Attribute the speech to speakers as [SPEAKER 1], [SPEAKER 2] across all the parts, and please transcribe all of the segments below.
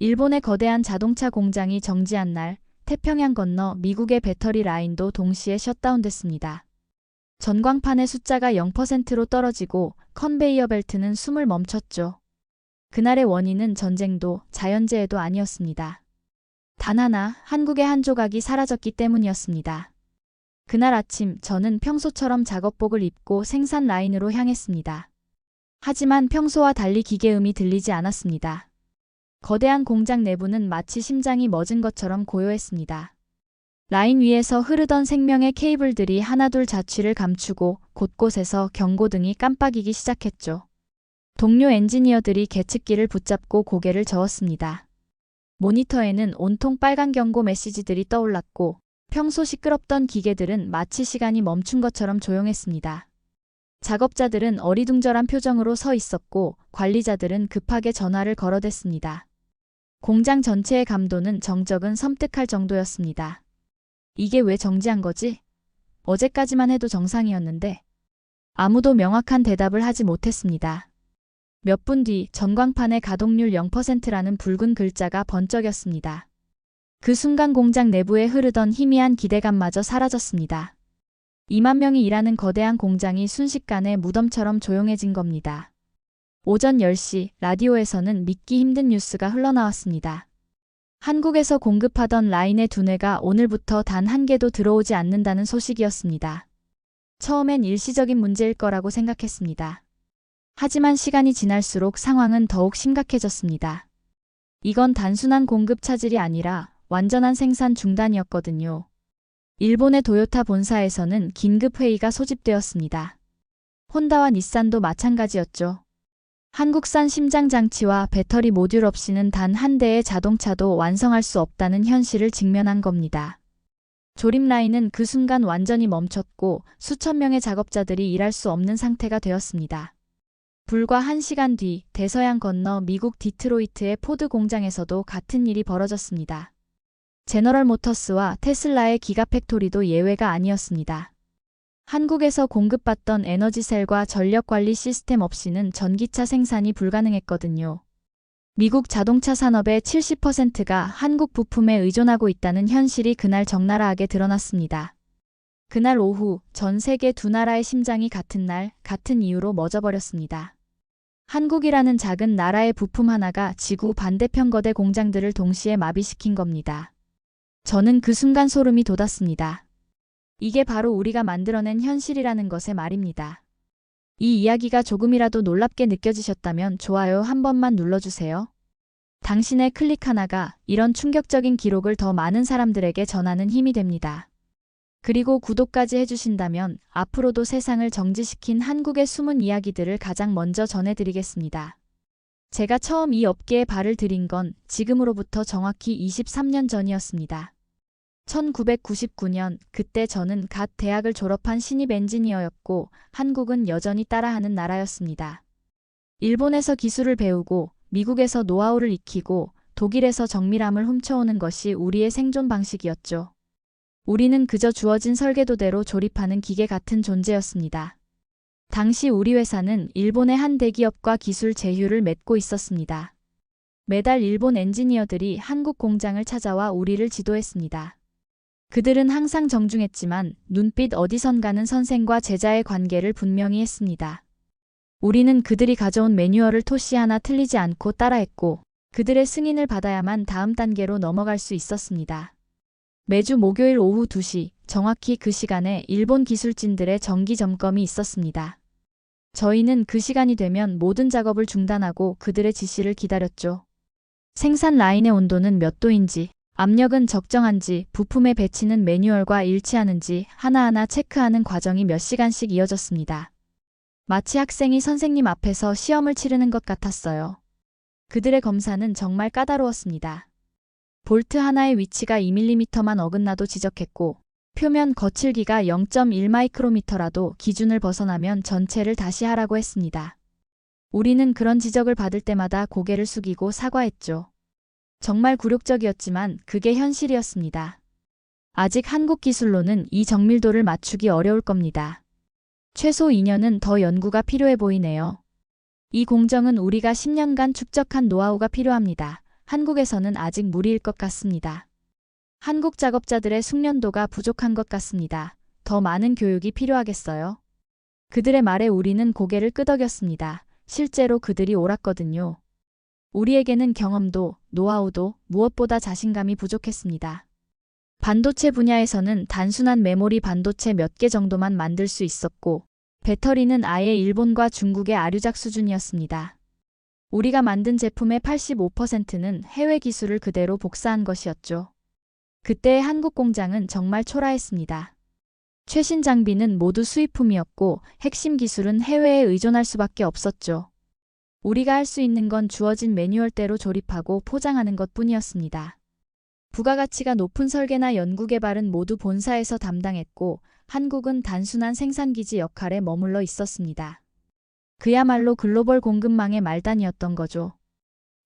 [SPEAKER 1] 일본의 거대한 자동차 공장이 정지한 날, 태평양 건너 미국의 배터리 라인도 동시에 셧다운됐습니다. 전광판의 숫자가 0%로 떨어지고 컨베이어 벨트는 숨을 멈췄죠. 그날의 원인은 전쟁도 자연재해도 아니었습니다. 단 하나, 한국의 한 조각이 사라졌기 때문이었습니다. 그날 아침 저는 평소처럼 작업복을 입고 생산 라인으로 향했습니다. 하지만 평소와 달리 기계음이 들리지 않았습니다. 거대한 공장 내부는 마치 심장이 멎은 것처럼 고요했습니다. 라인 위에서 흐르던 생명의 케이블들이 하나둘 자취를 감추고 곳곳에서 경고등이 깜빡이기 시작했죠. 동료 엔지니어들이 계측기를 붙잡고 고개를 저었습니다. 모니터에는 온통 빨간 경고 메시지들이 떠올랐고 평소 시끄럽던 기계들은 마치 시간이 멈춘 것처럼 조용했습니다. 작업자들은 어리둥절한 표정으로 서 있었고 관리자들은 급하게 전화를 걸어댔습니다. 공장 전체의 감도는 정적은 섬뜩할 정도였습니다. 이게 왜 정지한 거지? 어제까지만 해도 정상이었는데. 아무도 명확한 대답을 하지 못했습니다. 몇 분 뒤 전광판의 가동률 0%라는 붉은 글자가 번쩍였습니다. 그 순간 공장 내부에 흐르던 희미한 기대감마저 사라졌습니다. 2만 명이 일하는 거대한 공장이 순식간에 무덤처럼 조용해진 겁니다. 오전 10시 라디오에서는 믿기 힘든 뉴스가 흘러나왔습니다. 한국에서 공급하던 라인의 두뇌가 오늘부터 단 한 개도 들어오지 않는다는 소식이었습니다. 처음엔 일시적인 문제일 거라고 생각했습니다. 하지만 시간이 지날수록 상황은 더욱 심각해졌습니다. 이건 단순한 공급 차질이 아니라 완전한 생산 중단이었거든요. 일본의 도요타 본사에서는 긴급 회의가 소집되었습니다. 혼다와 닛산도 마찬가지였죠. 한국산 심장 장치와 배터리 모듈 없이는 단 한 대의 자동차도 완성할 수 없다는 현실을 직면한 겁니다. 조립 라인은 그 순간 완전히 멈췄고 수천 명의 작업자들이 일할 수 없는 상태가 되었습니다. 불과 1시간 뒤 대서양 건너 미국 디트로이트의 포드 공장에서도 같은 일이 벌어졌습니다. 제너럴 모터스와 테슬라의 기가팩토리도 예외가 아니었습니다. 한국에서 공급받던 에너지셀과 전력관리 시스템 없이는 전기차 생산이 불가능했거든요. 미국 자동차 산업의 70%가 한국 부품에 의존하고 있다는 현실이 그날 적나라하게 드러났습니다. 그날 오후 전 세계 두 나라의 심장이 같은 날, 같은 이유로 멎어버렸습니다. 한국이라는 작은 나라의 부품 하나가 지구 반대편 거대 공장들을 동시에 마비시킨 겁니다. 저는 그 순간 소름이 돋았습니다. 이게 바로 우리가 만들어낸 현실이라는 것의 말입니다. 이 이야기가 조금이라도 놀랍게 느껴지셨다면 좋아요 한 번만 눌러주세요. 당신의 클릭 하나가 이런 충격적인 기록을 더 많은 사람들에게 전하는 힘이 됩니다. 그리고 구독까지 해주신다면 앞으로도 세상을 정지시킨 한국의 숨은 이야기들을 가장 먼저 전해드리겠습니다. 제가 처음 이 업계에 발을 들인 건 지금으로부터 정확히 23년 전이었습니다. 1999년, 그때 저는 갓 대학을 졸업한 신입 엔지니어였고 한국은 여전히 따라하는 나라였습니다. 일본에서 기술을 배우고 미국에서 노하우를 익히고 독일에서 정밀함을 훔쳐오는 것이 우리의 생존 방식이었죠. 우리는 그저 주어진 설계도대로 조립하는 기계 같은 존재였습니다. 당시 우리 회사는 일본의 한 대기업과 기술 제휴를 맺고 있었습니다. 매달 일본 엔지니어들이 한국 공장을 찾아와 우리를 지도했습니다. 그들은 항상 정중했지만 눈빛 어디선가는 선생과 제자의 관계를 분명히 했습니다. 우리는 그들이 가져온 매뉴얼을 토시 하나 틀리지 않고 따라했고 그들의 승인을 받아야만 다음 단계로 넘어갈 수 있었습니다. 매주 목요일 오후 2시, 정확히 그 시간에 일본 기술진들의 정기 점검이 있었습니다. 저희는 그 시간이 되면 모든 작업을 중단하고 그들의 지시를 기다렸죠. 생산 라인의 온도는 몇 도인지, 압력은 적정한지, 부품의 배치는 매뉴얼과 일치하는지 하나하나 체크하는 과정이 몇 시간씩 이어졌습니다. 마치 학생이 선생님 앞에서 시험을 치르는 것 같았어요. 그들의 검사는 정말 까다로웠습니다. 볼트 하나의 위치가 2mm만 어긋나도 지적했고 표면 거칠기가 0.1마이크로미터라도 기준을 벗어나면 전체를 다시 하라고 했습니다. 우리는 그런 지적을 받을 때마다 고개를 숙이고 사과했죠. 정말 굴욕적이었지만 그게 현실이었습니다. 아직 한국 기술로는 이 정밀도를 맞추기 어려울 겁니다. 최소 2년은 더 연구가 필요해 보이네요. 이 공정은 우리가 10년간 축적한 노하우가 필요합니다. 한국에서는 아직 무리일 것 같습니다. 한국 작업자들의 숙련도가 부족한 것 같습니다. 더 많은 교육이 필요하겠어요? 그들의 말에 우리는 고개를 끄덕였습니다. 실제로 그들이 옳았거든요. 우리에게는 경험도, 노하우도 무엇보다 자신감이 부족했습니다. 반도체 분야에서는 단순한 메모리 반도체 몇 개 정도만 만들 수 있었고, 배터리는 아예 일본과 중국의 아류작 수준이었습니다. 우리가 만든 제품의 85%는 해외 기술을 그대로 복사한 것이었죠. 그때의 한국 공장은 정말 초라했습니다. 최신 장비는 모두 수입품이었고 핵심 기술은 해외에 의존할 수밖에 없었죠. 우리가 할 수 있는 건 주어진 매뉴얼대로 조립하고 포장하는 것뿐이었습니다. 부가가치가 높은 설계나 연구개발은 모두 본사에서 담당했고 한국은 단순한 생산기지 역할에 머물러 있었습니다. 그야말로 글로벌 공급망의 말단이었던 거죠.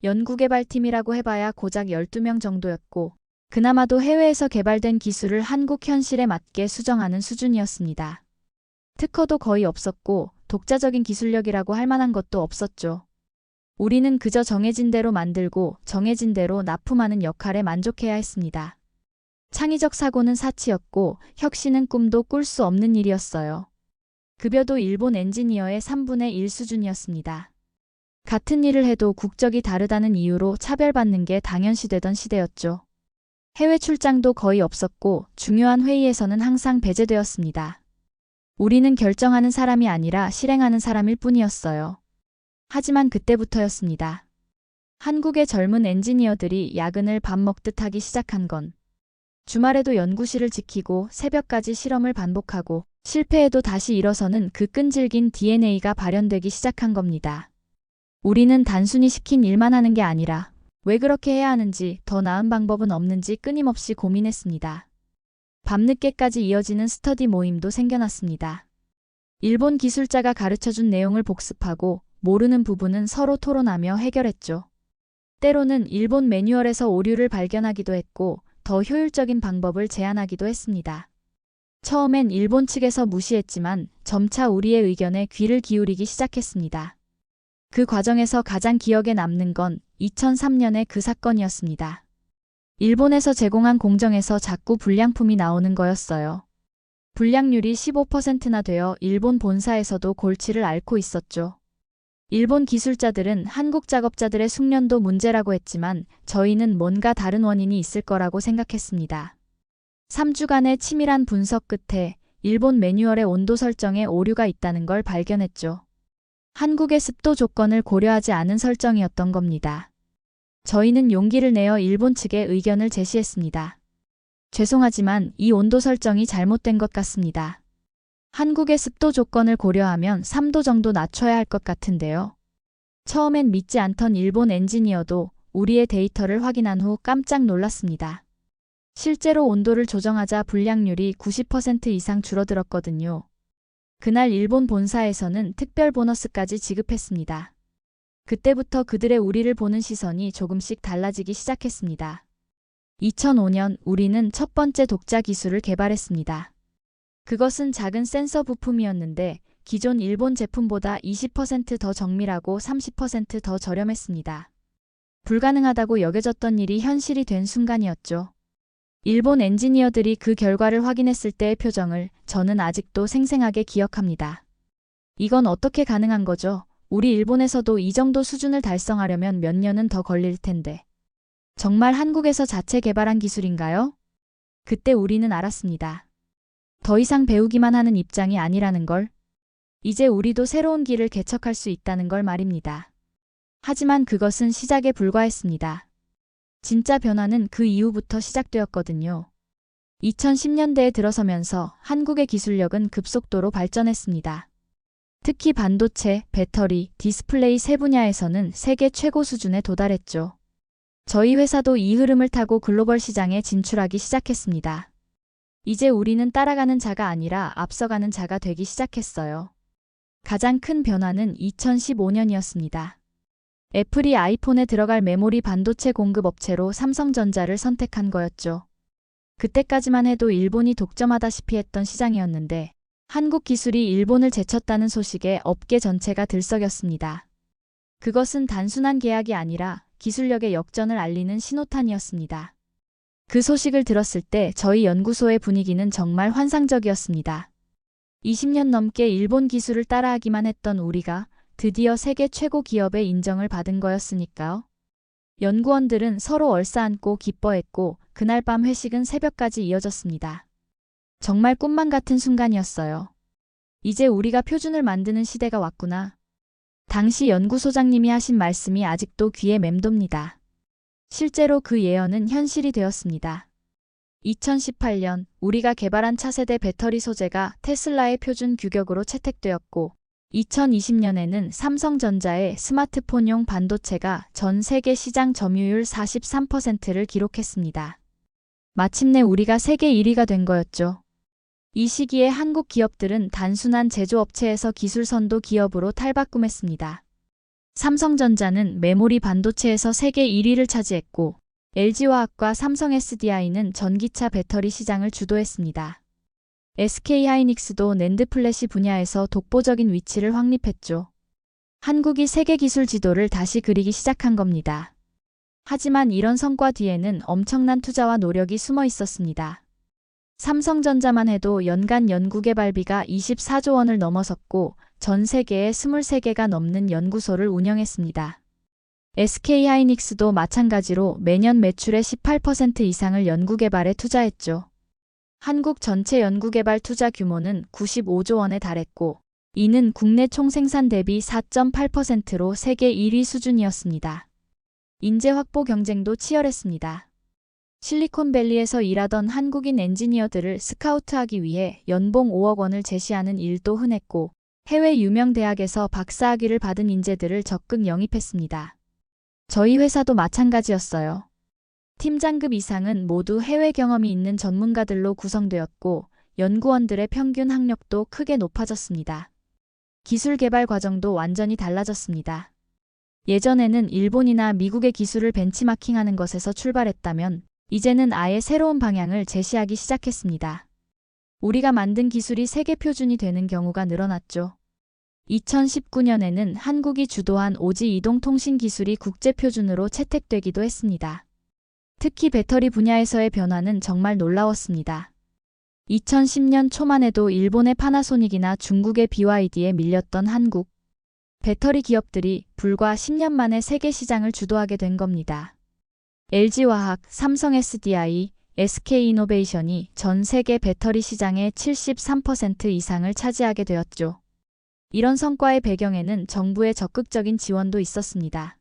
[SPEAKER 1] 연구개발팀이라고 해봐야 고작 12명 정도였고 그나마도 해외에서 개발된 기술을 한국 현실에 맞게 수정하는 수준이었습니다. 특허도 거의 없었고 독자적인 기술력이라고 할 만한 것도 없었죠. 우리는 그저 정해진 대로 만들고 정해진 대로 납품하는 역할에 만족해야 했습니다. 창의적 사고는 사치였고 혁신은 꿈도 꿀 수 없는 일이었어요. 급여도 일본 엔지니어의 3분의 1 수준이었습니다. 같은 일을 해도 국적이 다르다는 이유로 차별받는 게 당연시되던 시대였죠. 해외 출장도 거의 없었고 중요한 회의에서는 항상 배제되었습니다. 우리는 결정하는 사람이 아니라 실행하는 사람일 뿐이었어요. 하지만 그때부터였습니다. 한국의 젊은 엔지니어들이 야근을 밥 먹듯 하기 시작한 건 주말에도 연구실을 지키고 새벽까지 실험을 반복하고 실패해도 다시 일어서는 그 끈질긴 DNA가 발현되기 시작한 겁니다. 우리는 단순히 시킨 일만 하는 게 아니라 왜 그렇게 해야 하는지 더 나은 방법은 없는지 끊임없이 고민했습니다. 밤늦게까지 이어지는 스터디 모임도 생겨났습니다. 일본 기술자가 가르쳐준 내용을 복습하고 모르는 부분은 서로 토론하며 해결했죠. 때로는 일본 매뉴얼에서 오류를 발견하기도 했고 더 효율적인 방법을 제안하기도 했습니다. 처음엔 일본 측에서 무시했지만 점차 우리의 의견에 귀를 기울이기 시작했습니다. 그 과정에서 가장 기억에 남는 건 2003년의 그 사건이었습니다. 일본에서 제공한 공정에서 자꾸 불량품이 나오는 거였어요. 불량률이 15%나 되어 일본 본사에서도 골치를 앓고 있었죠. 일본 기술자들은 한국 작업자들의 숙련도 문제라고 했지만 저희는 뭔가 다른 원인이 있을 거라고 생각했습니다. 3주간의 치밀한 분석 끝에 일본 매뉴얼의 온도 설정에 오류가 있다는 걸 발견했죠. 한국의 습도 조건을 고려하지 않은 설정이었던 겁니다. 저희는 용기를 내어 일본 측에 의견을 제시했습니다. 죄송하지만 이 온도 설정이 잘못된 것 같습니다. 한국의 습도 조건을 고려하면 3도 정도 낮춰야 할 것 같은데요. 처음엔 믿지 않던 일본 엔지니어도 우리의 데이터를 확인한 후 깜짝 놀랐습니다. 실제로 온도를 조정하자 불량률이 90% 이상 줄어들었거든요. 그날 일본 본사에서는 특별 보너스까지 지급했습니다. 그때부터 그들의 우리를 보는 시선이 조금씩 달라지기 시작했습니다. 2005년 우리는 첫 번째 독자 기술을 개발했습니다. 그것은 작은 센서 부품이었는데 기존 일본 제품보다 20% 더 정밀하고 30% 더 저렴했습니다. 불가능하다고 여겨졌던 일이 현실이 된 순간이었죠. 일본 엔지니어들이 그 결과를 확인했을 때의 표정을 저는 아직도 생생하게 기억합니다. 이건 어떻게 가능한 거죠? 우리 일본에서도 이 정도 수준을 달성하려면 몇 년은 더 걸릴 텐데. 정말 한국에서 자체 개발한 기술인가요? 그때 우리는 알았습니다. 더 이상 배우기만 하는 입장이 아니라는 걸. 이제 우리도 새로운 길을 개척할 수 있다는 걸 말입니다. 하지만 그것은 시작에 불과했습니다. 진짜 변화는 그 이후부터 시작되었거든요. 2010년대에 들어서면서 한국의 기술력은 급속도로 발전했습니다. 특히 반도체, 배터리, 디스플레이 세 분야에서는 세계 최고 수준에 도달했죠. 저희 회사도 이 흐름을 타고 글로벌 시장에 진출하기 시작했습니다. 이제 우리는 따라가는 자가 아니라 앞서가는 자가 되기 시작했어요. 가장 큰 변화는 2015년이었습니다. 애플이 아이폰에 들어갈 메모리 반도체 공급 업체로 삼성전자를 선택한 거였죠. 그때까지만 해도 일본이 독점하다시피 했던 시장이었는데 한국 기술이 일본을 제쳤다는 소식에 업계 전체가 들썩였습니다. 그것은 단순한 계약이 아니라 기술력의 역전을 알리는 신호탄이었습니다. 그 소식을 들었을 때 저희 연구소의 분위기는 정말 환상적이었습니다. 20년 넘게 일본 기술을 따라하기만 했던 우리가 드디어 세계 최고 기업의 인정을 받은 거였으니까요. 연구원들은 서로 얼싸안고 기뻐했고 그날 밤 회식은 새벽까지 이어졌습니다. 정말 꿈만 같은 순간이었어요. 이제 우리가 표준을 만드는 시대가 왔구나. 당시 연구소장님이 하신 말씀이 아직도 귀에 맴돕니다. 실제로 그 예언은 현실이 되었습니다. 2018년 우리가 개발한 차세대 배터리 소재가 테슬라의 표준 규격으로 채택되었고 2020년에는 삼성전자의 스마트폰용 반도체가 전 세계 시장 점유율 43%를 기록했습니다. 마침내 우리가 세계 1위가 된 거였죠. 이 시기에 한국 기업들은 단순한 제조업체에서 기술선도 기업으로 탈바꿈했습니다. 삼성전자는 메모리 반도체에서 세계 1위를 차지했고 LG화학과 삼성 SDI는 전기차 배터리 시장을 주도했습니다. SK하이닉스도 낸드 플래시 분야에서 독보적인 위치를 확립했죠. 한국이 세계 기술 지도를 다시 그리기 시작한 겁니다. 하지만 이런 성과 뒤에는 엄청난 투자와 노력이 숨어 있었습니다. 삼성전자만 해도 연간 연구개발비가 24조 원을 넘어섰고 전 세계에 23개가 넘는 연구소를 운영했습니다. SK하이닉스도 마찬가지로 매년 매출의 18% 이상을 연구개발에 투자했죠. 한국 전체 연구개발 투자 규모는 95조 원에 달했고 이는 국내 총생산 대비 4.8%로 세계 1위 수준이었습니다. 인재 확보 경쟁도 치열했습니다. 실리콘밸리에서 일하던 한국인 엔지니어들을 스카우트하기 위해 연봉 5억 원을 제시하는 일도 흔했고 해외 유명 대학에서 박사학위를 받은 인재들을 적극 영입했습니다. 저희 회사도 마찬가지였어요. 팀장급 이상은 모두 해외 경험이 있는 전문가들로 구성되었고 연구원들의 평균 학력도 크게 높아졌습니다. 기술 개발 과정도 완전히 달라졌습니다. 예전에는 일본이나 미국의 기술을 벤치마킹하는 것에서 출발했다면 이제는 아예 새로운 방향을 제시하기 시작했습니다. 우리가 만든 기술이 세계 표준이 되는 경우가 늘어났죠. 2019년에는 한국이 주도한 오지 이동통신 기술이 국제표준으로 채택되기도 했습니다. 특히 배터리 분야에서의 변화는 정말 놀라웠습니다. 2010년 초만 해도 일본의 파나소닉이나 중국의 BYD에 밀렸던 한국 배터리 기업들이 불과 10년 만에 세계 시장을 주도하게 된 겁니다. LG화학, 삼성 SDI, SK이노베이션이 전 세계 배터리 시장의 73% 이상을 차지하게 되었죠. 이런 성과의 배경에는 정부의 적극적인 지원도 있었습니다.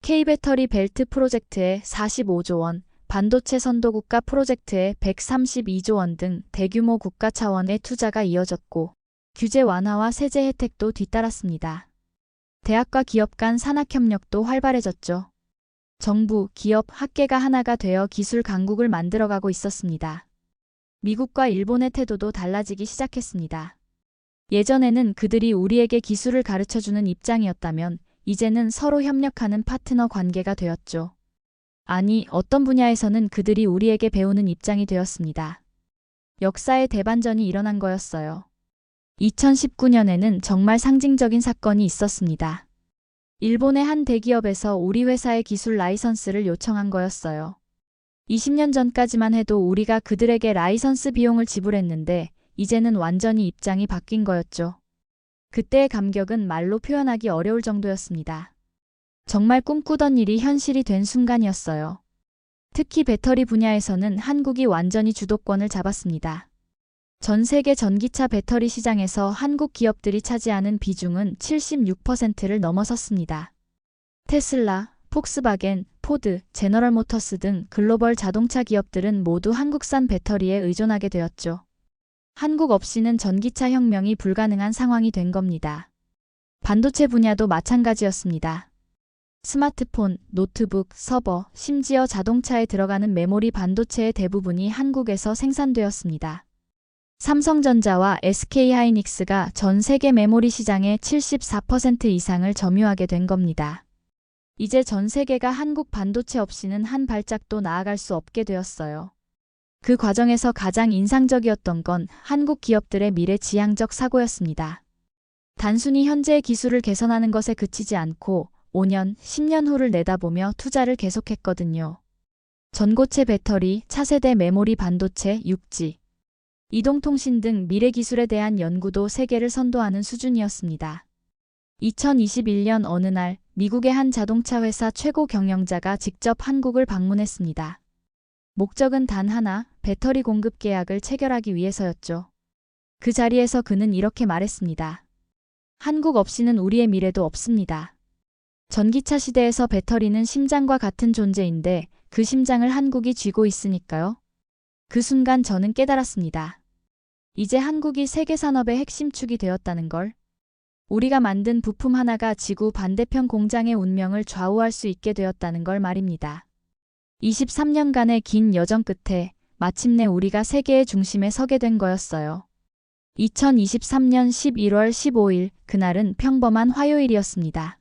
[SPEAKER 1] K배터리 벨트 프로젝트에 45조 원, 반도체 선도국가 프로젝트에 132조 원 등 대규모 국가 차원의 투자가 이어졌고 규제 완화와 세제 혜택도 뒤따랐습니다. 대학과 기업 간 산학협력도 활발해졌죠. 정부, 기업, 학계가 하나가 되어 기술 강국을 만들어가고 있었습니다. 미국과 일본의 태도도 달라지기 시작했습니다. 예전에는 그들이 우리에게 기술을 가르쳐주는 입장이었다면 이제는 서로 협력하는 파트너 관계가 되었죠. 아니, 어떤 분야에서는 그들이 우리에게 배우는 입장이 되었습니다. 역사의 대반전이 일어난 거였어요. 2019년에는 정말 상징적인 사건이 있었습니다. 일본의 한 대기업에서 우리 회사의 기술 라이선스를 요청한 거였어요. 20년 전까지만 해도 우리가 그들에게 라이선스 비용을 지불했는데 이제는 완전히 입장이 바뀐 거였죠. 그때의 감격은 말로 표현하기 어려울 정도였습니다. 정말 꿈꾸던 일이 현실이 된 순간이었어요. 특히 배터리 분야에서는 한국이 완전히 주도권을 잡았습니다. 전 세계 전기차 배터리 시장에서 한국 기업들이 차지하는 비중은 76%를 넘어섰습니다. 테슬라, 폭스바겐, 포드, 제너럴모터스 등 글로벌 자동차 기업들은 모두 한국산 배터리에 의존하게 되었죠. 한국 없이는 전기차 혁명이 불가능한 상황이 된 겁니다. 반도체 분야도 마찬가지였습니다. 스마트폰, 노트북, 서버, 심지어 자동차에 들어가는 메모리 반도체의 대부분이 한국에서 생산되었습니다. 삼성전자와 SK하이닉스가 전 세계 메모리 시장의 74% 이상을 점유하게 된 겁니다. 이제 전 세계가 한국 반도체 없이는 한 발짝도 나아갈 수 없게 되었어요. 그 과정에서 가장 인상적이었던 건 한국 기업들의 미래지향적 사고였습니다. 단순히 현재의 기술을 개선하는 것에 그치지 않고 5년, 10년 후를 내다보며 투자를 계속했거든요. 전고체 배터리, 차세대 메모리 반도체, 6G, 이동통신 등 미래 기술에 대한 연구도 세계를 선도하는 수준이었습니다. 2021년 어느 날 미국의 한 자동차 회사 최고 경영자가 직접 한국을 방문했습니다. 목적은 단 하나, 배터리 공급 계약을 체결하기 위해서였죠. 그 자리에서 그는 이렇게 말했습니다. 한국 없이는 우리의 미래도 없습니다. 전기차 시대에서 배터리는 심장과 같은 존재인데 그 심장을 한국이 쥐고 있으니까요. 그 순간 저는 깨달았습니다. 이제 한국이 세계 산업의 핵심 축이 되었다는 걸. 우리가 만든 부품 하나가 지구 반대편 공장의 운명을 좌우할 수 있게 되었다는 걸 말입니다. 23년간의 긴 여정 끝에 마침내 우리가 세계의 중심에 서게 된 거였어요. 2023년 11월 15일, 그날은 평범한 화요일이었습니다.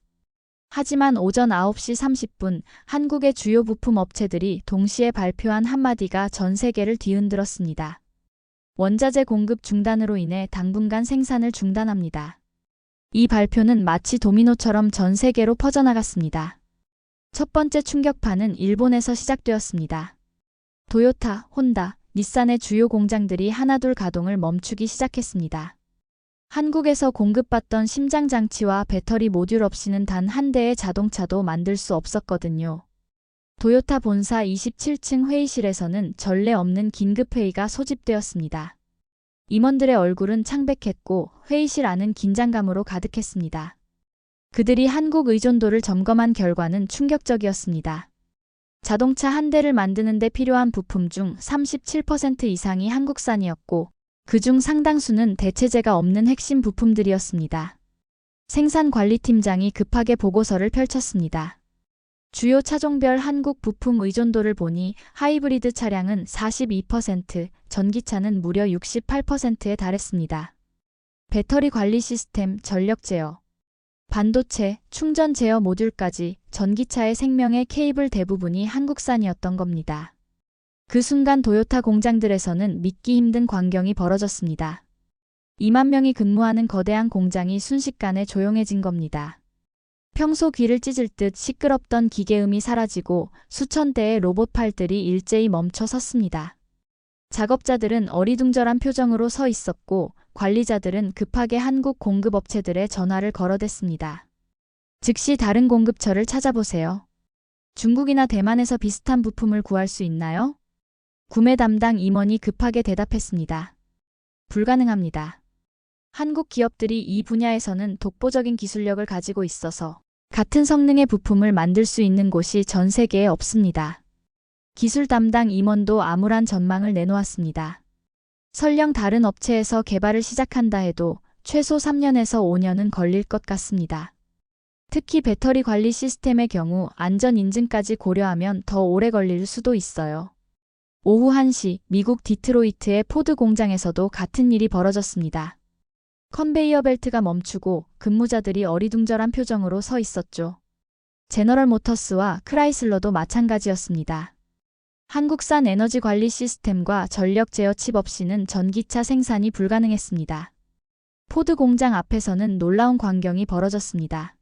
[SPEAKER 1] 하지만 오전 9시 30분 한국의 주요 부품 업체들이 동시에 발표한 한마디가 전 세계를 뒤흔들었습니다. 원자재 공급 중단으로 인해 당분간 생산을 중단합니다. 이 발표는 마치 도미노처럼 전 세계로 퍼져나갔습니다. 첫 번째 충격파는 일본에서 시작되었습니다. 도요타, 혼다, 닛산의 주요 공장들이 하나둘 가동을 멈추기 시작했습니다. 한국에서 공급받던 심장 장치와 배터리 모듈 없이는 단 한 대의 자동차도 만들 수 없었거든요. 도요타 본사 27층 회의실에서는 전례 없는 긴급회의가 소집되었습니다. 임원들의 얼굴은 창백했고 회의실 안은 긴장감으로 가득했습니다. 그들이 한국 의존도를 점검한 결과는 충격적이었습니다. 자동차 한 대를 만드는 데 필요한 부품 중 37% 이상이 한국산이었고 그중 상당수는 대체재가 없는 핵심 부품들이었습니다. 생산관리팀장이 급하게 보고서를 펼쳤습니다. 주요 차종별 한국 부품 의존도를 보니 하이브리드 차량은 42%, 전기차는 무려 68%에 달했습니다. 배터리 관리 시스템, 전력 제어, 반도체, 충전 제어 모듈까지 전기차의 생명의 케이블 대부분이 한국산이었던 겁니다. 그 순간 도요타 공장들에서는 믿기 힘든 광경이 벌어졌습니다. 2만 명이 근무하는 거대한 공장이 순식간에 조용해진 겁니다. 평소 귀를 찢을 듯 시끄럽던 기계음이 사라지고 수천 대의 로봇팔들이 일제히 멈춰 섰습니다. 작업자들은 어리둥절한 표정으로 서 있었고 관리자들은 급하게 한국 공급업체들에 전화를 걸어댔습니다. 즉시 다른 공급처를 찾아보세요. 중국이나 대만에서 비슷한 부품을 구할 수 있나요? 구매 담당 임원이 급하게 대답했습니다. 불가능합니다. 한국 기업들이 이 분야에서는 독보적인 기술력을 가지고 있어서 같은 성능의 부품을 만들 수 있는 곳이 전 세계에 없습니다. 기술 담당 임원도 암울한 전망을 내놓았습니다. 설령 다른 업체에서 개발을 시작한다 해도 최소 3년에서 5년은 걸릴 것 같습니다. 특히 배터리 관리 시스템의 경우 안전 인증까지 고려하면 더 오래 걸릴 수도 있어요. 오후 1시 미국 디트로이트의 포드 공장에서도 같은 일이 벌어졌습니다. 컨베이어 벨트가 멈추고 근무자들이 어리둥절한 표정으로 서 있었죠. 제너럴 모터스와 크라이슬러도 마찬가지였습니다. 한국산 에너지 관리 시스템과 전력 제어 칩 없이는 전기차 생산이 불가능했습니다. 포드 공장 앞에서는 놀라운 광경이 벌어졌습니다.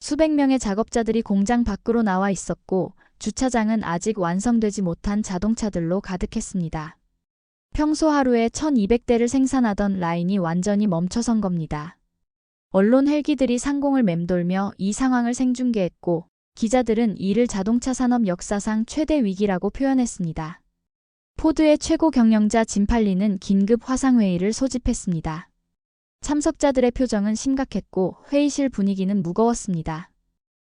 [SPEAKER 1] 수백 명의 작업자들이 공장 밖으로 나와 있었고 주차장은 아직 완성되지 못한 자동차들로 가득했습니다. 평소 하루에 1200대를 생산하던 라인이 완전히 멈춰선 겁니다. 언론 헬기들이 상공을 맴돌며 이 상황을 생중계했고 기자들은 이를 자동차 산업 역사상 최대 위기라고 표현했습니다. 포드의 최고 경영자 짐 팔리는 긴급 화상회의를 소집했습니다. 참석자들의 표정은 심각했고 회의실 분위기는 무거웠습니다.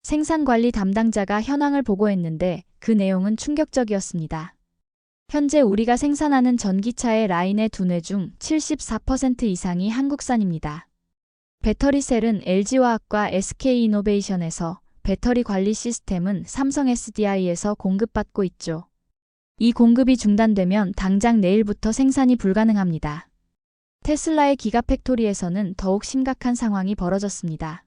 [SPEAKER 1] 생산관리 담당자가 현황을 보고했는데 그 내용은 충격적이었습니다. 현재 우리가 생산하는 전기차의 라인의 두뇌 중 74% 이상이 한국산입니다. 배터리 셀은 LG화학과 SK이노베이션에서, 배터리 관리 시스템은 삼성 SDI에서 공급받고 있죠. 이 공급이 중단되면 당장 내일부터 생산이 불가능합니다. 테슬라의 기가팩토리에서는 더욱 심각한 상황이 벌어졌습니다.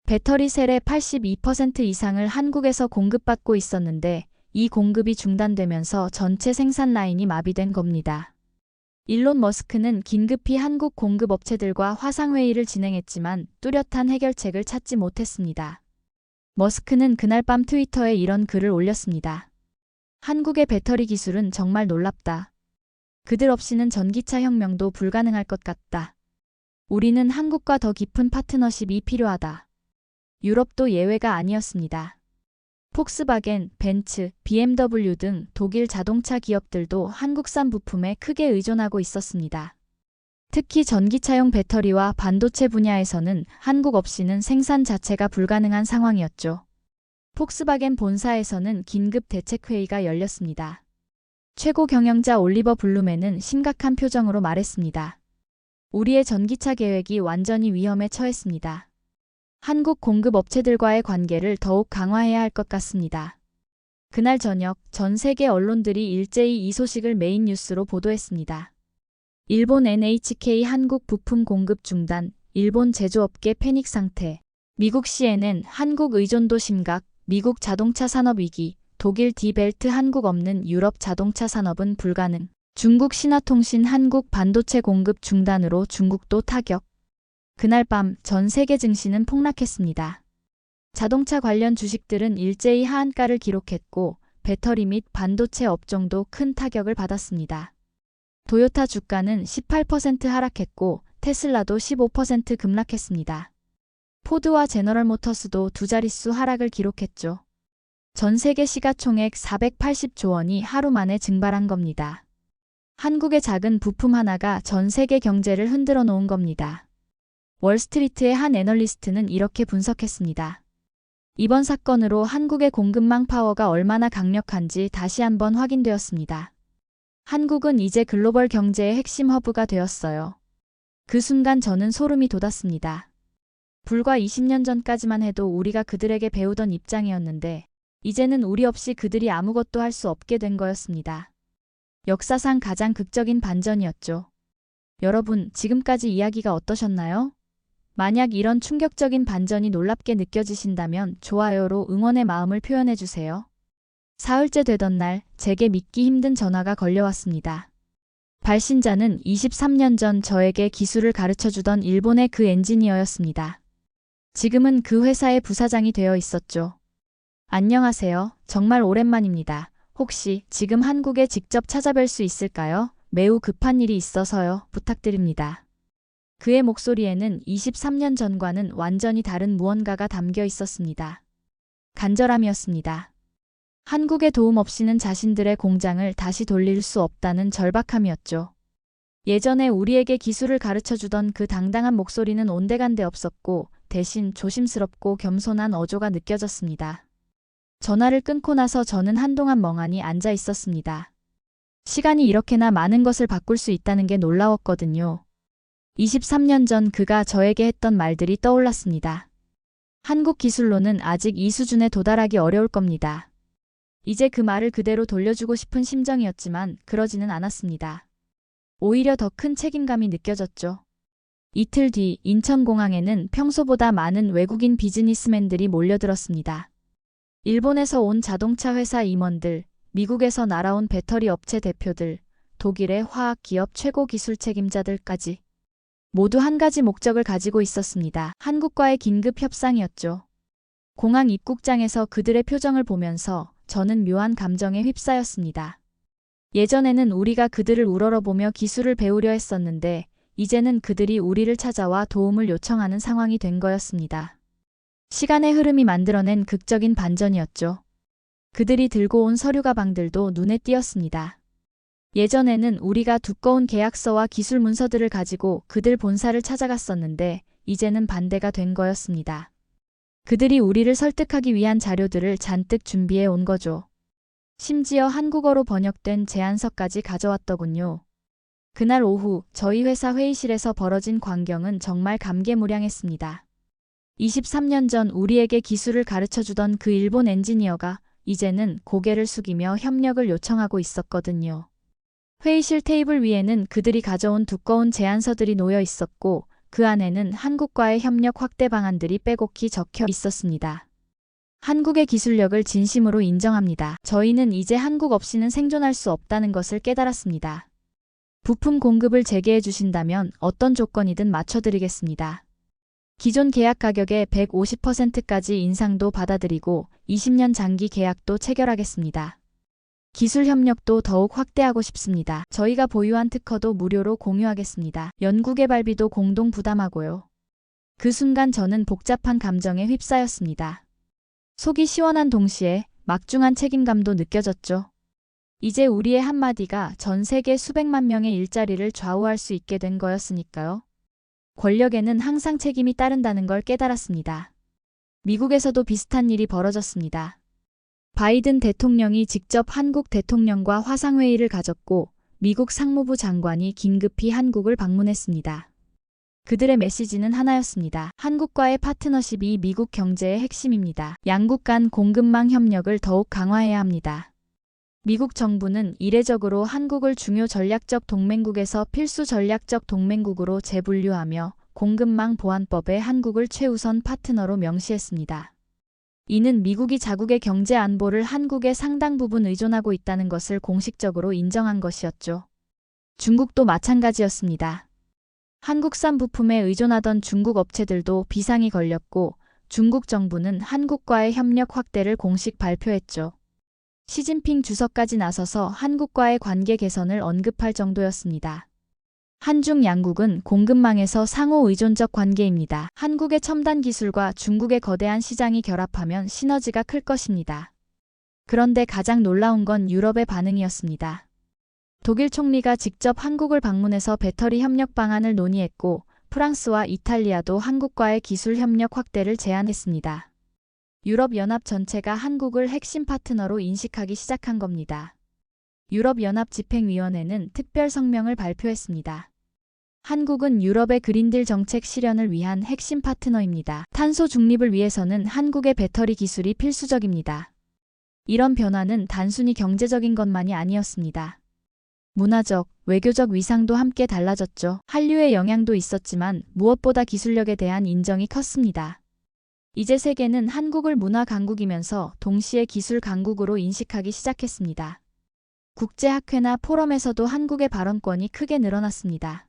[SPEAKER 1] 배터리 셀의 82% 이상을 한국에서 공급받고 있었는데 이 공급이 중단되면서 전체 생산 라인이 마비된 겁니다. 일론 머스크는 긴급히 한국 공급업체들과 화상회의를 진행했지만 뚜렷한 해결책을 찾지 못했습니다. 머스크는 그날 밤 트위터에 이런 글을 올렸습니다. 한국의 배터리 기술은 정말 놀랍다. 그들 없이는 전기차 혁명도 불가능할 것 같다. 우리는 한국과 더 깊은 파트너십이 필요하다. 유럽도 예외가 아니었습니다. 폭스바겐, 벤츠, BMW 등 독일 자동차 기업들도 한국산 부품에 크게 의존하고 있었습니다. 특히 전기차용 배터리와 반도체 분야에서는 한국 없이는 생산 자체가 불가능한 상황이었죠. 폭스바겐 본사에서는 긴급 대책회의가 열렸습니다. 최고 경영자 올리버 블룸에는 심각한 표정으로 말했습니다. 우리의 전기차 계획이 완전히 위험에 처했습니다. 한국 공급 업체들과의 관계를 더욱 강화해야 할 것 같습니다. 그날 저녁 전 세계 언론들이 일제히 이 소식을 메인 뉴스로 보도했습니다. 일본 NHK 한국 부품 공급 중단, 일본 제조업계 패닉 상태, 미국 CNN 한국 의존도 심각, 미국 자동차 산업 위기, 독일 디벨트 한국 없는 유럽 자동차 산업은 불가능, 중국 신화통신 한국 반도체 공급 중단으로 중국도 타격. 그날 밤 전 세계 증시는 폭락했습니다. 자동차 관련 주식들은 일제히 하한가를 기록했고 배터리 및 반도체 업종도 큰 타격을 받았습니다. 도요타 주가는 18% 하락했고 테슬라도 15% 급락했습니다. 포드와 제너럴모터스도 두 자릿수 하락을 기록했죠. 전 세계 시가총액 480조 원이 하루 만에 증발한 겁니다. 한국의 작은 부품 하나가 전 세계 경제를 흔들어 놓은 겁니다. 월스트리트의 한 애널리스트는 이렇게 분석했습니다. 이번 사건으로 한국의 공급망 파워가 얼마나 강력한지 다시 한번 확인되었습니다. 한국은 이제 글로벌 경제의 핵심 허브가 되었어요. 그 순간 저는 소름이 돋았습니다. 불과 20년 전까지만 해도 우리가 그들에게 배우던 입장이었는데 이제는 우리 없이 그들이 아무것도 할 수 없게 된 거였습니다. 역사상 가장 극적인 반전이었죠. 여러분, 지금까지 이야기가 어떠셨나요? 만약 이런 충격적인 반전이 놀랍게 느껴지신다면 좋아요로 응원의 마음을 표현해주세요. 사흘째 되던 날 제게 믿기 힘든 전화가 걸려왔습니다. 발신자는 23년 전 저에게 기술을 가르쳐주던 일본의 그 엔지니어였습니다. 지금은 그 회사의 부사장이 되어 있었죠. 안녕하세요. 정말 오랜만입니다. 혹시 지금 한국에 직접 찾아뵐 수 있을까요? 매우 급한 일이 있어서요. 부탁드립니다. 그의 목소리에는 23년 전과는 완전히 다른 무언가가 담겨 있었습니다. 간절함이었습니다. 한국의 도움 없이는 자신들의 공장을 다시 돌릴 수 없다는 절박함이었죠. 예전에 우리에게 기술을 가르쳐주던 그 당당한 목소리는 온데간데 없었고 대신 조심스럽고 겸손한 어조가 느껴졌습니다. 전화를 끊고 나서 저는 한동안 멍하니 앉아 있었습니다. 시간이 이렇게나 많은 것을 바꿀 수 있다는 게 놀라웠거든요. 23년 전 그가 저에게 했던 말들이 떠올랐습니다. 한국 기술로는 아직 이 수준에 도달하기 어려울 겁니다. 이제 그 말을 그대로 돌려주고 싶은 심정이었지만 그러지는 않았습니다. 오히려 더 큰 책임감이 느껴졌죠. 이틀 뒤 인천공항에는 평소보다 많은 외국인 비즈니스맨들이 몰려들었습니다. 일본에서 온 자동차 회사 임원들, 미국에서 날아온 배터리 업체 대표들, 독일의 화학기업 최고 기술 책임자들까지. 모두 한 가지 목적을 가지고 있었습니다. 한국과의 긴급 협상이었죠. 공항 입국장에서 그들의 표정을 보면서 저는 묘한 감정에 휩싸였습니다. 예전에는 우리가 그들을 우러러보며 기술을 배우려 했었는데 이제는 그들이 우리를 찾아와 도움을 요청하는 상황이 된 거였습니다. 시간의 흐름이 만들어낸 극적인 반전이었죠. 그들이 들고 온 서류 가방들도 눈에 띄었습니다. 예전에는 우리가 두꺼운 계약서와 기술 문서들을 가지고 그들 본사를 찾아갔었는데 이제는 반대가 된 거였습니다. 그들이 우리를 설득하기 위한 자료들을 잔뜩 준비해 온 거죠. 심지어 한국어로 번역된 제안서까지 가져왔더군요. 그날 오후 저희 회사 회의실에서 벌어진 광경은 정말 감개무량했습니다. 23년 전 우리에게 기술을 가르쳐주던 그 일본 엔지니어가 이제는 고개를 숙이며 협력을 요청하고 있었거든요. 회의실 테이블 위에는 그들이 가져온 두꺼운 제안서들이 놓여 있었고 그 안에는 한국과의 협력 확대 방안들이 빼곡히 적혀 있었습니다. 한국의 기술력을 진심으로 인정합니다. 저희는 이제 한국 없이는 생존할 수 없다는 것을 깨달았습니다. 부품 공급을 재개해 주신다면 어떤 조건이든 맞춰드리겠습니다. 기존 계약 가격의 150%까지 인상도 받아들이고 20년 장기 계약도 체결하겠습니다. 기술 협력도 더욱 확대하고 싶습니다. 저희가 보유한 특허도 무료로 공유하겠습니다. 연구개발비도 공동 부담하고요. 그 순간 저는 복잡한 감정에 휩싸였습니다. 속이 시원한 동시에 막중한 책임감도 느껴졌죠. 이제 우리의 한마디가 전 세계 수백만 명의 일자리를 좌우할 수 있게 된 거였으니까요. 권력에는 항상 책임이 따른다는 걸 깨달았습니다. 미국에서도 비슷한 일이 벌어졌습니다. 바이든 대통령이 직접 한국 대통령과 화상회의를 가졌고 미국 상무부 장관이 긴급히 한국을 방문했습니다. 그들의 메시지는 하나였습니다. 한국과의 파트너십이 미국 경제의 핵심입니다. 양국 간 공급망 협력을 더욱 강화해야 합니다. 미국 정부는 이례적으로 한국을 중요 전략적 동맹국에서 필수 전략적 동맹국으로 재분류하며 공급망 보안법에 한국을 최우선 파트너로 명시했습니다. 이는 미국이 자국의 경제 안보를 한국에 상당 부분 의존하고 있다는 것을 공식적으로 인정한 것이었죠. 중국도 마찬가지였습니다. 한국산 부품에 의존하던 중국 업체들도 비상이 걸렸고 중국 정부는 한국과의 협력 확대를 공식 발표했죠. 시진핑 주석까지 나서서 한국과의 관계 개선을 언급할 정도였습니다. 한중 양국은 공급망에서 상호 의존적 관계입니다. 한국의 첨단 기술과 중국의 거대한 시장이 결합하면 시너지가 클 것입니다. 그런데 가장 놀라운 건 유럽의 반응이었습니다. 독일 총리가 직접 한국을 방문해서 배터리 협력 방안을 논의했고 프랑스와 이탈리아도 한국과의 기술 협력 확대를 제안했습니다. 유럽연합 전체가 한국을 핵심 파트너로 인식하기 시작한 겁니다. 유럽연합 집행위원회는 특별 성명을 발표했습니다. 한국은 유럽의 그린딜 정책 실현을 위한 핵심 파트너입니다. 탄소 중립을 위해서는 한국의 배터리 기술이 필수적입니다. 이런 변화는 단순히 경제적인 것만이 아니었습니다. 문화적, 외교적 위상도 함께 달라졌죠. 한류의 영향도 있었지만 무엇보다 기술력에 대한 인정이 컸습니다. 이제 세계는 한국을 문화 강국이면서 동시에 기술 강국으로 인식하기 시작했습니다. 국제학회나 포럼에서도 한국의 발언권이 크게 늘어났습니다.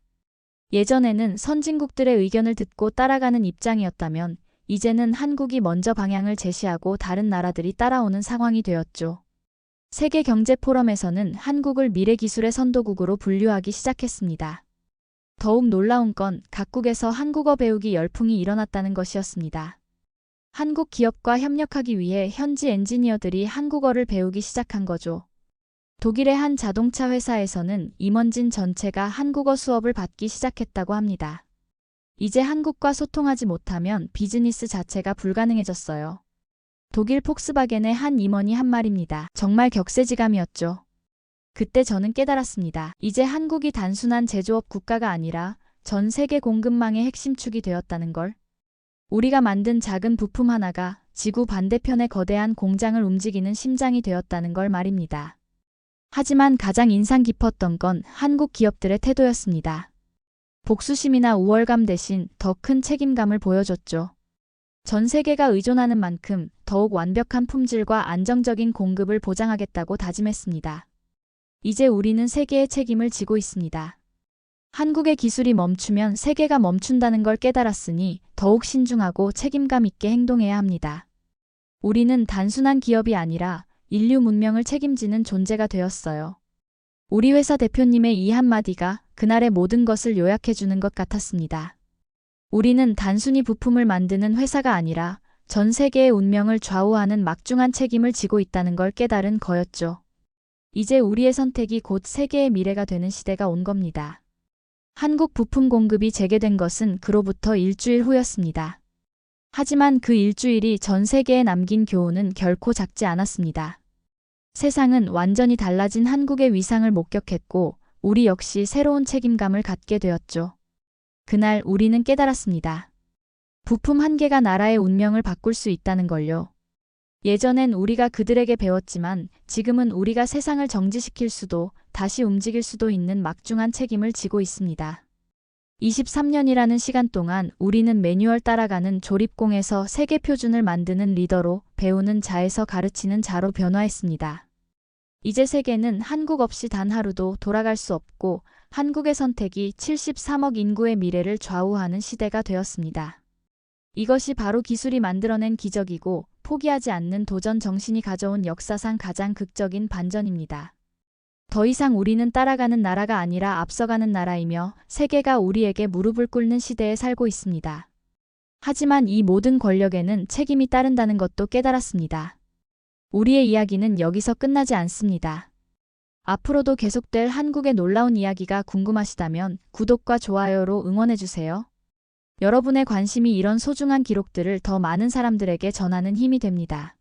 [SPEAKER 1] 예전에는 선진국들의 의견을 듣고 따라가는 입장이었다면 이제는 한국이 먼저 방향을 제시하고 다른 나라들이 따라오는 상황이 되었죠. 세계 경제 포럼에서는 한국을 미래 기술의 선도국으로 분류하기 시작했습니다. 더욱 놀라운 건 각국에서 한국어 배우기 열풍이 일어났다는 것이었습니다. 한국 기업과 협력하기 위해 현지 엔지니어들이 한국어를 배우기 시작한 거죠. 독일의 한 자동차 회사에서는 임원진 전체가 한국어 수업을 받기 시작했다고 합니다. 이제 한국과 소통하지 못하면 비즈니스 자체가 불가능해졌어요. 독일 폭스바겐의 한 임원이 한 말입니다. 정말 격세지감이었죠. 그때 저는 깨달았습니다. 이제 한국이 단순한 제조업 국가가 아니라 전 세계 공급망의 핵심축이 되었다는 걸. 우리가 만든 작은 부품 하나가 지구 반대편의 거대한 공장을 움직이는 심장이 되었다는 걸 말입니다. 하지만 가장 인상 깊었던 건 한국 기업들의 태도였습니다. 복수심이나 우월감 대신 더 큰 책임감을 보여줬죠. 전 세계가 의존하는 만큼 더욱 완벽한 품질과 안정적인 공급을 보장하겠다고 다짐했습니다. 이제 우리는 세계의 책임을 지고 있습니다. 한국의 기술이 멈추면 세계가 멈춘다는 걸 깨달았으니 더욱 신중하고 책임감 있게 행동해야 합니다. 우리는 단순한 기업이 아니라 인류 문명을 책임지는 존재가 되었어요. 우리 회사 대표님의 이 한마디가 그날의 모든 것을 요약해주는 것 같았습니다. 우리는 단순히 부품을 만드는 회사가 아니라 전 세계의 운명을 좌우하는 막중한 책임을 지고 있다는 걸 깨달은 거였죠. 이제 우리의 선택이 곧 세계의 미래가 되는 시대가 온 겁니다. 한국 부품 공급이 재개된 것은 그로부터 일주일 후였습니다. 하지만 그 일주일이 전 세계에 남긴 교훈은 결코 작지 않았습니다. 세상은 완전히 달라진 한국의 위상을 목격했고 우리 역시 새로운 책임감을 갖게 되었죠. 그날 우리는 깨달았습니다. 부품 한 개가 나라의 운명을 바꿀 수 있다는 걸요. 예전엔 우리가 그들에게 배웠지만 지금은 우리가 세상을 정지시킬 수도 다시 움직일 수도 있는 막중한 책임을 지고 있습니다. 23년이라는 시간 동안 우리는 매뉴얼 따라가는 조립공에서 세계 표준을 만드는 리더로 배우는 자에서 가르치는 자로 변화했습니다. 이제 세계는 한국 없이 단 하루도 돌아갈 수 없고 한국의 선택이 73억 인구의 미래를 좌우하는 시대가 되었습니다. 이것이 바로 기술이 만들어낸 기적이고 포기하지 않는 도전 정신이 가져온 역사상 가장 극적인 반전입니다. 더 이상 우리는 따라가는 나라가 아니라 앞서가는 나라이며 세계가 우리에게 무릎을 꿇는 시대에 살고 있습니다. 하지만 이 모든 권력에는 책임이 따른다는 것도 깨달았습니다. 우리의 이야기는 여기서 끝나지 않습니다. 앞으로도 계속될 한국의 놀라운 이야기가 궁금하시다면 구독과 좋아요로 응원해주세요. 여러분의 관심이 이런 소중한 기록들을 더 많은 사람들에게 전하는 힘이 됩니다.